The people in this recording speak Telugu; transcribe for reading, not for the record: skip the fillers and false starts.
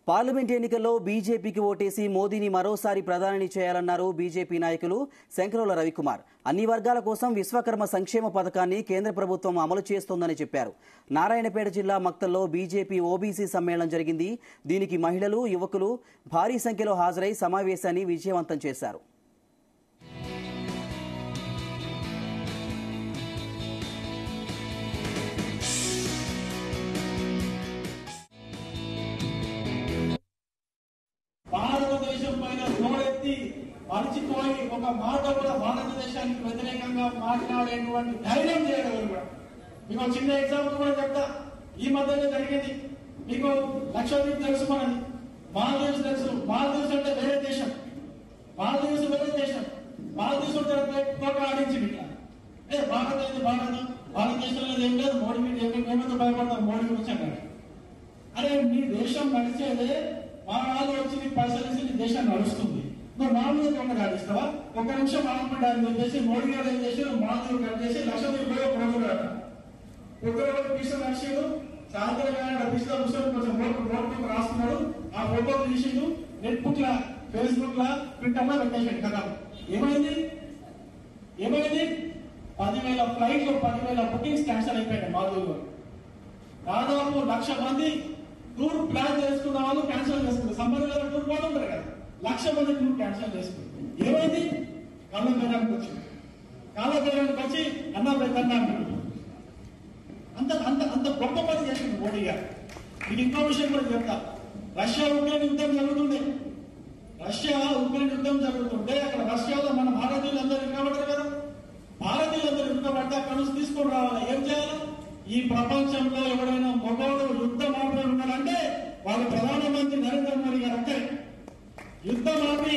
పార్లమెంట్ ఎన్నికల్లో బీజేపీకి ఓటేసి మోదీని మరోసారి ప్రధాని చేయాలన్నారు బీజేపీ నాయకులు శంకరౌల రవికుమార్. అన్ని వర్గాల కోసం విశ్వకర్మ సంక్షేమ పథకాన్ని కేంద్ర ప్రభుత్వం అమలు చేస్తోందని చెప్పారు. నారాయణపేట జిల్లా మక్తల్లో బీజేపీ ఓబీసీ సమ్మేళనం జరిగింది. దీనికి మహిళలు, యువకులు భారీ సంఖ్యలో హాజరై సమావేశాన్ని విజయవంతం చేశారు. భారతదేశం పైన నోరెత్తి మరిచిపోయి ఒక మాట కూడా భారతదేశానికి వ్యతిరేకంగా మాట్లాడేటువంటి ధైర్యం చేయడం కూడా. మీకు చిన్న ఎగ్జాంపుల్ కూడా చెప్తా. ఈ మధ్యలో జరిగింది. మీకు లక్షద్వీప్ తెలుసు, మనది మాల్దీవ్స్ తెలుసు. మాల్దీవ్స్ అంటే వేరే దేశం. మాల్దీవ్స్ వేరే దేశం. మాల్దీవ్స్ తోట ఆడించింది. ఇట్లా భారత్ అయితే భారతదేశంలో ఏం లేదు. మోడీ మీద ఏమైతే భయపడతాం మోడీ గురించి అన్నాడు. అరే మీ దేశం నడిచేదే మా వాళ్ళు వచ్చి పైసలు ఇచ్చి దేశం నడుస్తుంది. నువ్వు మామూలు తోట ఆడిస్తావా? ఒక్క నిమిషం ఆపండి అని చెప్పేసి మోడీ గారు ఏం చేసి మామూలు కట్ చేసి లక్షద్వీప్ ప్రోగ్రాం ఫిబ్రవరి పీసు నడిచిండు. సాయంత్రం పీసులో కూర్చొని కొంచెం ఫోటో రాస్తున్నాడు. ఆ ఫోటో తీసిండు. నెట్ బుక్ లా, ఫేస్బుక్ లా, ట్విట్టర్ లా పెట్టేసాడు కదా. ఏమైంది 10,000 ఫ్లైట్లు, 10,000 బుకింగ్స్ క్యాన్సిల్ అయిపోయాయి. మాధువులో దాదాపు 1,00,000 మంది టూర్ ప్లాన్ చేసుకున్న వాళ్ళు క్యాన్సిల్ చేసుకుంటారు. సమ్మర్ లో టూర్ పోతుంటారు కదా. 1,00,000 మంది టూర్ క్యాన్సిల్ చేసుకుంటారు. ఏమైంది? కాళ్ళ పేరానికి వచ్చింది. కాళ్ళ పేరానికి వచ్చి అన్నా పెద్దన్నా అంటారు. అంత గొప్ప పని చేసింది మోడీ గారు. మీకు ఇంకో విషయం కూడా చెప్తా. రష్యా ఉక్రెయిన్ యుద్ధం జరుగుతుంటే అక్కడ రష్యాలో మన భారతీయులందరూ ఇరుకబడ్డారు కదా. భారతీయులందరూ ఇరుకబడితే అక్కడ నుంచి తీసుకొని రావాలి. ఏం చేయాలి? ఈ ప్రపంచంలో ఎవరైనా మగవాడు యుద్ధం ఆపే ఉన్నారంటే వాళ్ళు ప్రధానమంత్రి నరేంద్ర మోడీ గారు. అంటే యుద్ధం ఆపి